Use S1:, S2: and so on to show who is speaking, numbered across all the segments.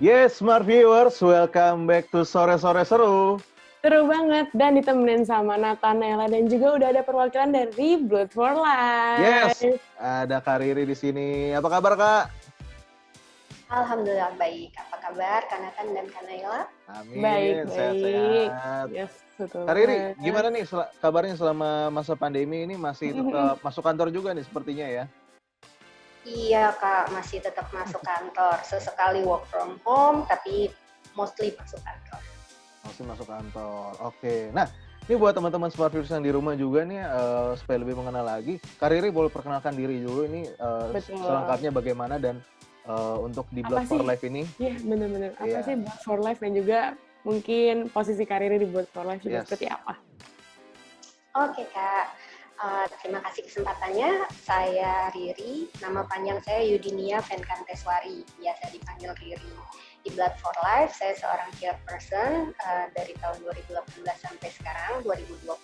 S1: Yes, smart viewers, welcome back to Sore-Sore Seru.
S2: Seru banget, dan ditemenin sama Nathanaela dan juga udah ada perwakilan dari Blood for Life.
S1: Yes, ada Kak Riri di sini. Apa kabar, Kak?
S3: Alhamdulillah baik. Apa kabar Kak Nathan dan Kak Naila?
S1: Amin,
S2: Baik.
S1: sehat-sehat.
S2: Yes, betul.
S1: Kak Riri, gimana nih kabarnya selama masa pandemi ini? Masih tetap masuk kantor juga nih sepertinya ya?
S3: Iya Kak, masih tetap masuk kantor. Sesekali work from home, tapi mostly masuk kantor.
S1: Masih masuk kantor, oke. Nah, ini buat teman-teman smart viewers yang di rumah juga nih, supaya lebih mengenal lagi, Kak Riri boleh perkenalkan diri dulu ini selengkapnya bagaimana dan untuk di Blood for Life ini.
S2: Iya, benar-benar. Apa sih Blood for Life dan juga mungkin posisi Kak Riri di Blood for Life juga seperti apa?
S3: Oke Kak, terima kasih kesempatannya. Saya Riri, nama panjang saya Yudinia Venkanteswari, biasa dipanggil Riri. Di Blood for Life, saya seorang chairperson dari tahun 2018 sampai sekarang, 2020.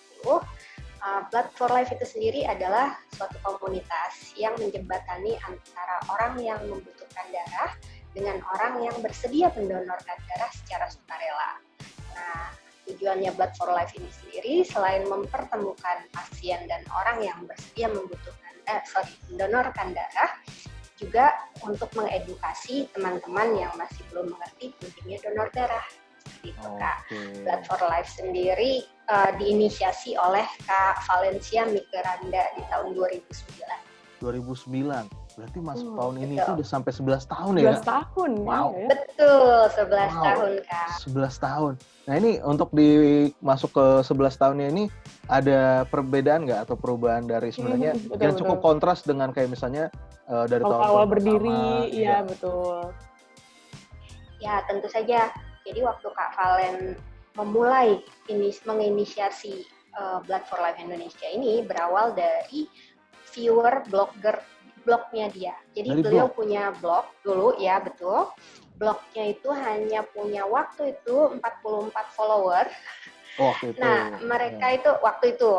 S3: Blood for Life itu sendiri adalah suatu komunitas yang menjembatani antara orang yang membutuhkan darah dengan orang yang bersedia mendonorkan darah secara sukarela. Nah, tujuannya Blood for Life ini sendiri selain mempertemukan pasien dan orang yang bersedia mendonorkan darah, juga untuk mengedukasi teman-teman yang masih belum mengerti pentingnya donor darah. Seperti itu, Kak. Blood for Life sendiri diinisiasi oleh Kak Valencia Mikeranda di tahun 2009.
S1: 2009, berarti masuk tahun ini itu udah sampai 11 tahun ya?
S2: 11 tahun.
S1: Wow.
S2: Ya.
S3: Betul, 11 tahun, Kak.
S1: 11 tahun. Nah ini untuk masuk ke 11 tahunnya ini ada perbedaan nggak atau perubahan dari sebenarnya yang cukup kontras dengan kayak misalnya dari tahun
S2: awal berdiri, iya betul.
S3: Ya tentu saja. Jadi waktu Kak Valen memulai menginisiasi Blood for Life Indonesia ini berawal dari viewer blognya dia. Jadi dari beliau punya blog dulu, ya betul. Blognya itu hanya punya waktu itu 44 follower. Nah, mereka itu waktu itu.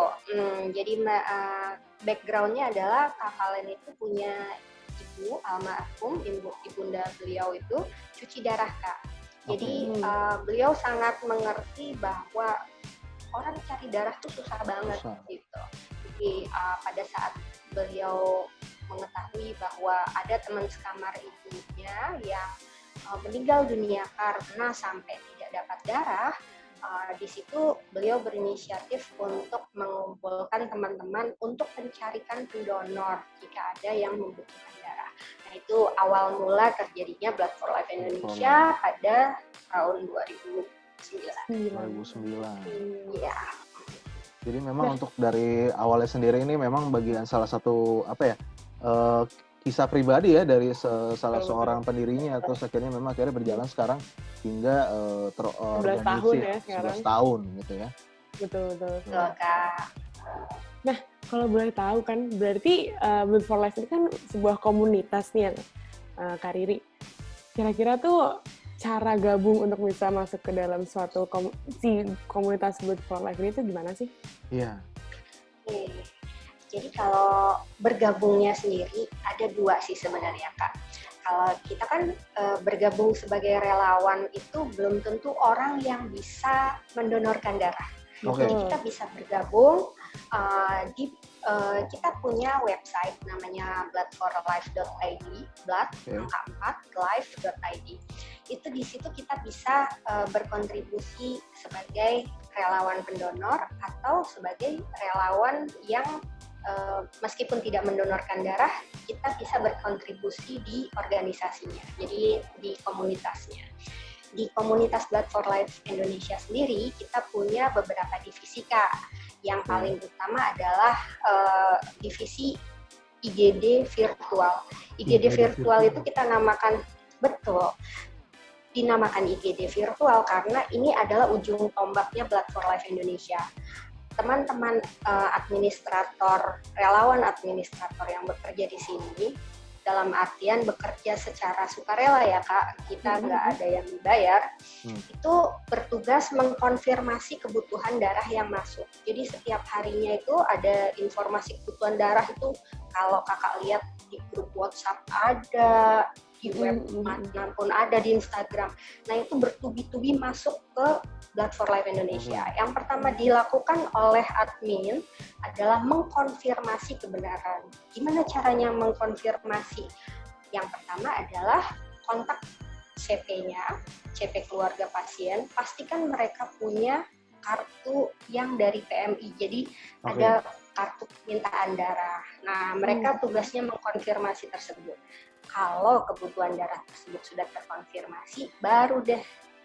S3: Jadi background-nya adalah Kak Valen itu punya ibu almarhum, ibunda beliau itu cuci darah, Kak. Jadi beliau sangat mengerti bahwa orang cari darah tuh susah banget gitu. Jadi pada saat beliau mengetahui bahwa ada teman sekamar ibunya yang meninggal dunia karena sampai tidak dapat darah, di situ beliau berinisiatif untuk mengumpulkan teman-teman untuk mencarikan pendonor jika ada yang membutuhkan darah. Nah itu awal mula terjadinya Blood for Life Indonesia pada tahun 2009.
S1: 2009.
S3: Iya.
S1: Jadi memang untuk dari awalnya sendiri ini memang bagian salah satu kisah pribadi ya dari salah seorang pendirinya, terus akhirnya berjalan sekarang hingga terorganisir 11 tahun gitu ya.
S2: Betul.
S3: Kak.
S2: Nah, kalau boleh tahu kan berarti Blood for Life ini kan sebuah komunitas nih ya, Kak Riri. Kira-kira tuh cara gabung untuk bisa masuk ke dalam suatu komunitas Blood for Life ini tuh gimana sih?
S1: Iya.
S3: Jadi kalau bergabungnya sendiri ada dua sih sebenarnya, Kak. Kalau kita kan bergabung sebagai relawan itu belum tentu orang yang bisa mendonorkan darah. Jadi kita bisa bergabung kita punya website namanya bloodforlife.id, blood angka 4 life.id. Itu di situ kita bisa berkontribusi sebagai relawan pendonor atau sebagai relawan yang meskipun tidak mendonorkan darah, kita bisa berkontribusi di organisasinya, jadi di komunitasnya. Di komunitas Blood for Life Indonesia sendiri, kita punya beberapa divisi, Kak. Yang paling utama adalah divisi IGD virtual. IGD virtual itu kita dinamakan IGD virtual karena ini adalah ujung tombaknya Blood for Life Indonesia. Teman-teman relawan administrator yang bekerja di sini, dalam artian bekerja secara sukarela ya Kak, kita nggak ada yang dibayar, itu bertugas mengkonfirmasi kebutuhan darah yang masuk. Jadi setiap harinya itu ada informasi kebutuhan darah itu, kalau Kakak lihat di grup WhatsApp ada, di web manapun ada, di Instagram. Nah itu bertubi-tubi masuk ke Blood for Life Indonesia. Yang pertama dilakukan oleh admin adalah mengkonfirmasi kebenaran. Gimana caranya mengkonfirmasi? Yang pertama adalah kontak CP-nya, CP keluarga pasien, pastikan mereka punya kartu yang dari PMI. Jadi ada kartu permintaan darah. Nah, mereka tugasnya mengkonfirmasi tersebut. Kalau kebutuhan darah tersebut sudah terkonfirmasi, baru deh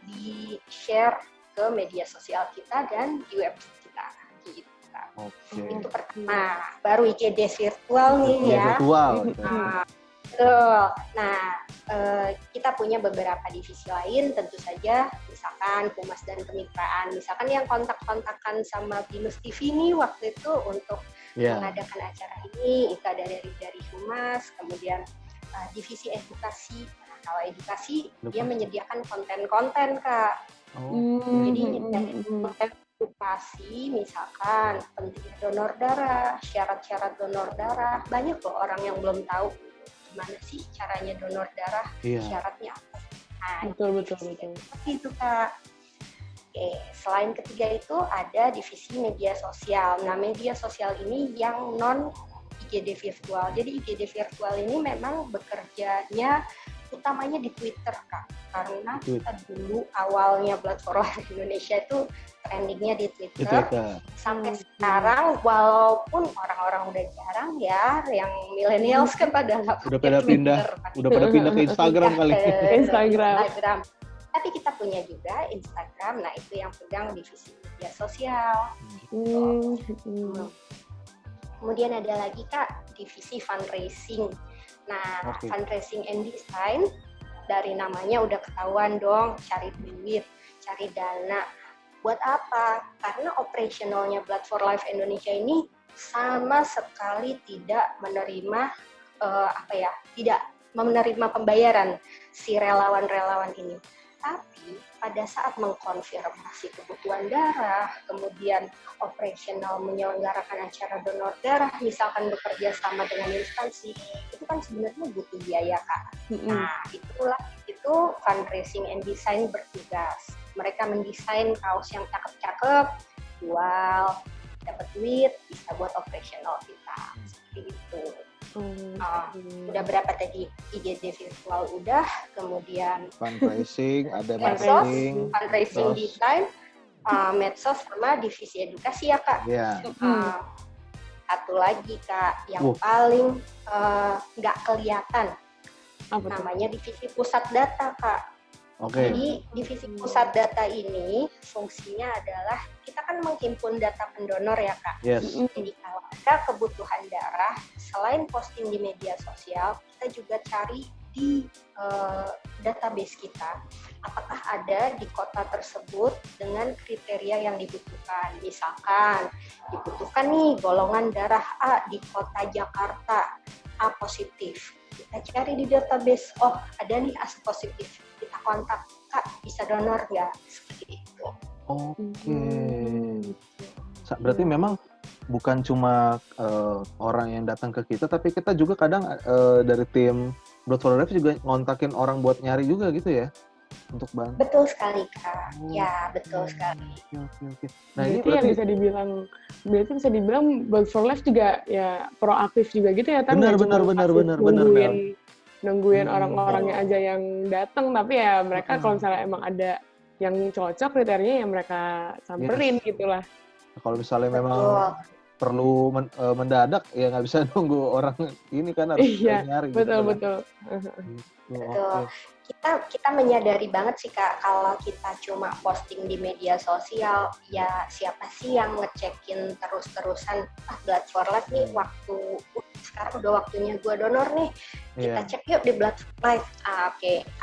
S3: di-share ke media sosial kita dan di website kita. Gitu. Itu pertama. Baru IGD virtual nih ya.
S1: Virtual.
S3: Betul. Nah, kita punya beberapa divisi lain, tentu saja, misalkan Humas dan Kemitraan. Misalkan yang kontak-kontakan sama Binus TV nih waktu itu untuk mengadakan acara ini, itu ada dari Humas, kemudian divisi edukasi. Nah, kalau edukasi, dia menyediakan konten-konten, Kak. Jadi, konten edukasi, misalkan pentingnya donor darah, syarat-syarat donor darah. Banyak loh orang yang belum tahu gimana sih caranya donor darah, syaratnya apa. Nah,
S2: betul.
S3: Seperti itu, Kak. Oke, selain ketiga itu ada divisi media sosial. Nah, media sosial ini yang non IGD virtual. Jadi IGD virtual ini memang bekerjanya utamanya di Twitter, Kak. Karena kita dulu awalnya Blood for Life Indonesia itu trendingnya di Twitter. Sampai sekarang, walaupun orang-orang udah jarang ya, yang millennials kan pada
S1: udah pada pindah ke Instagram kali.
S3: Instagram. Tapi kita punya juga Instagram. Nah, itu yang pegang divisi media sosial. Kemudian ada lagi, Kak, divisi fundraising. Nah, fundraising and design, dari namanya udah ketahuan dong, cari duit, cari dana. Buat apa? Karena operasionalnya Blood for Life Indonesia ini sama sekali tidak menerima tidak menerima pembayaran si relawan-relawan ini. Tapi pada saat mengkonfirmasi kebutuhan darah, kemudian operasional menyelenggarakan acara donor darah, misalkan bekerja sama dengan instansi, itu kan sebenarnya butuh biaya, Kak. Nah, itu fundraising and design bertugas. Mereka mendesain kaos yang cakep-cakep, jual, dapat duit, bisa buat operasional kita. Seperti itu. Udah berapa tadi? IGD virtual udah, kemudian
S1: fundraising, ada
S3: fundraising design, medsos sama divisi edukasi ya, Kak. Satu lagi, Kak, yang paling nggak kelihatan, namanya divisi pusat data, Kak. Jadi divisi pusat data ini fungsinya adalah kita kan menghimpun data pendonor ya, Kak. Jadi kalau ada kebutuhan darah, selain posting di media sosial, kita juga cari di database kita, apakah ada di kota tersebut dengan kriteria yang dibutuhkan. Misalkan dibutuhkan nih golongan darah A di kota Jakarta, A positif. Kita cari di database, oh ada nih A positif. Kita kontak, Kak, bisa donor nggak? Seperti itu.
S1: Berarti memang bukan cuma orang yang datang ke kita, tapi kita juga kadang dari tim Blood for Life juga ngontakin orang buat nyari juga gitu ya, untuk bantu.
S3: Betul sekali, Kak. Ya, betul sekali.
S2: Nah, ini yang bisa dibilang Blood for Life juga ya proaktif juga gitu ya,
S1: benar.
S2: Nungguin orang-orangnya aja yang datang, tapi ya mereka kalau misalnya emang ada yang cocok kriterianya ya mereka samperin gitulah.
S1: Kalau misalnya memang perlu mendadak ya nggak bisa nunggu orang ini kan harus nyari.
S2: Betul.
S3: Kita menyadari banget sih, Kak, kalau kita cuma posting di media sosial, ya siapa sih yang ngecekin terus-terusan Blood for Life nih, sekarang udah waktunya gue donor nih, kita cek yuk di Blood for Life.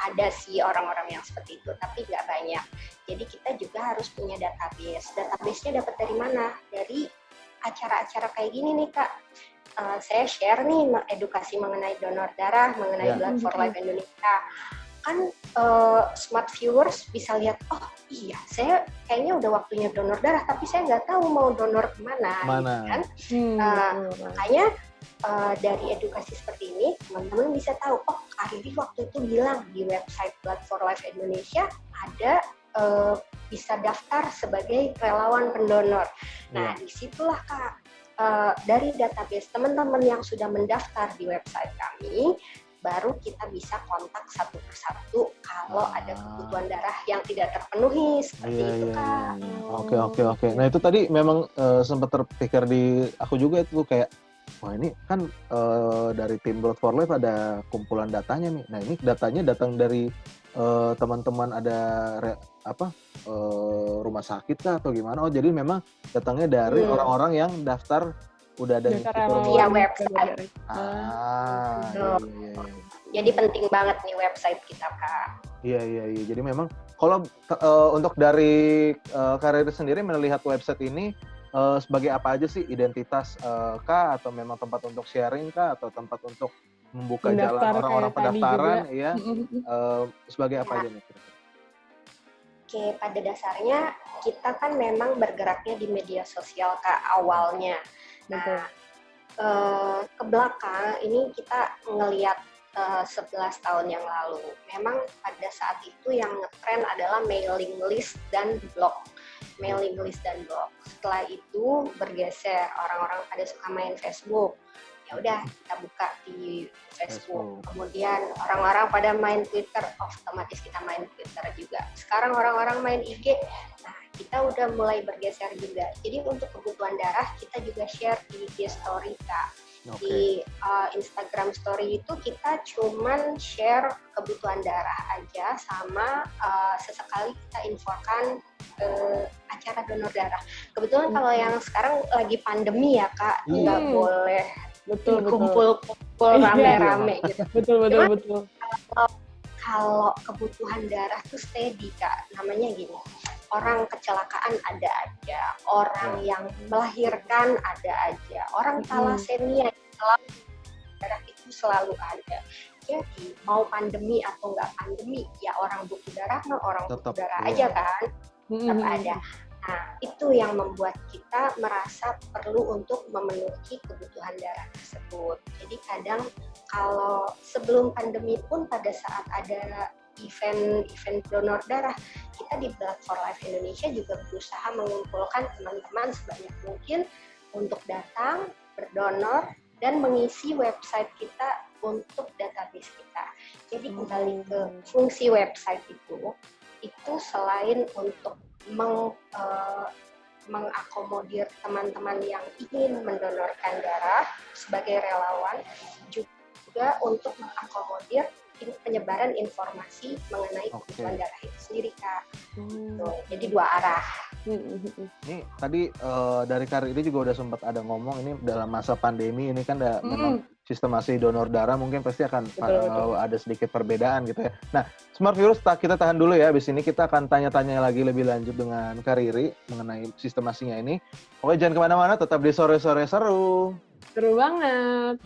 S3: Ada sih orang-orang yang seperti itu, tapi nggak banyak. Jadi kita juga harus punya database. Database-nya dapat dari mana? Dari acara-acara kayak gini nih, Kak. Saya share nih edukasi mengenai donor darah, mengenai Blood for Life Indonesia. Kan smart viewers bisa lihat, oh iya, saya kayaknya udah waktunya donor darah, tapi saya nggak tahu mau donor kemana. Gitu kan? Makanya dari edukasi seperti ini, teman-teman bisa tahu, oh Kak Riri waktu itu bilang di website Blood for Life Indonesia ada bisa daftar sebagai relawan pendonor. Nah, disitulah Kak, dari database teman-teman yang sudah mendaftar di website kami, baru kita bisa kontak satu persatu kalau ada kebutuhan darah yang tidak terpenuhi, seperti itu Kak.
S1: Oke. Nah itu tadi memang sempat terpikir di aku juga itu kayak, wah ini kan dari tim Blood for Life ada kumpulan datanya nih. Nah ini datanya datang dari teman-teman ada rumah sakit kah atau gimana? Oh jadi memang datangnya dari orang-orang yang daftar udah ada di situ
S3: via website.
S1: Iya.
S3: Jadi penting banget nih website kita Kak.
S1: Iya. Jadi memang kalau untuk dari Karir sendiri melihat website ini sebagai apa aja sih, identitas kah atau memang tempat untuk sharing kah atau tempat untuk membuka jalan orang-orang pendaftaran ya sebagai apa aja nih?
S3: Oke, pada dasarnya kita kan memang bergeraknya di media sosial Kak awalnya. Nah, ke belakang ini kita ngelihat 11 tahun yang lalu. Memang pada saat itu yang ngetren adalah mailing list dan blog. Setelah itu bergeser, orang-orang pada suka main Facebook. Ya udah kita buka di Facebook. Kemudian orang-orang pada main Twitter, otomatis kita main Twitter juga. Sekarang orang-orang main IG. Nah, kita udah mulai bergeser juga. Jadi untuk kebutuhan darah kita juga share di IG Story Kak. Di Instagram Story itu kita cuman share kebutuhan darah aja sama sesekali kita infokan acara donor darah. Kebetulan kalau yang sekarang lagi pandemi ya Kak, nggak boleh kumpul-kumpul rame-rame gitu.
S2: Betul.
S3: Kalau kebutuhan darah tuh steady Kak, namanya gini. Orang kecelakaan ada aja, orang yang melahirkan ada aja, orang thalassemia darah itu selalu ada. Jadi mau pandemi atau nggak pandemi, ya orang butuh darah, orang butuh darah aja kan, tetap ada. Nah itu yang membuat kita merasa perlu untuk memenuhi kebutuhan darah tersebut. Jadi kadang kalau sebelum pandemi pun pada saat ada event donor darah, kita di Blood for Life Indonesia juga berusaha mengumpulkan teman-teman sebanyak mungkin untuk datang, berdonor, dan mengisi website kita untuk database kita. Jadi kembali ke fungsi website itu selain untuk mengakomodir teman-teman yang ingin mendonorkan darah sebagai relawan, juga untuk mengakomodir penyebaran informasi mengenai kebutuhan darah itu sendiri Kak. Jadi dua arah.
S1: Ini tadi dari Karir ini juga udah sempat ada ngomong ini dalam masa pandemi ini kan memang sistemasi donor darah mungkin pasti akan ada sedikit perbedaan gitu ya. Nah, Smart Viewers kita tahan dulu ya. Habis ini kita akan tanya-tanya lagi lebih lanjut dengan Kariri mengenai sistemasinya ini. Pokoknya jangan kemana-mana, tetap di sore-sore seru.
S2: Seru banget.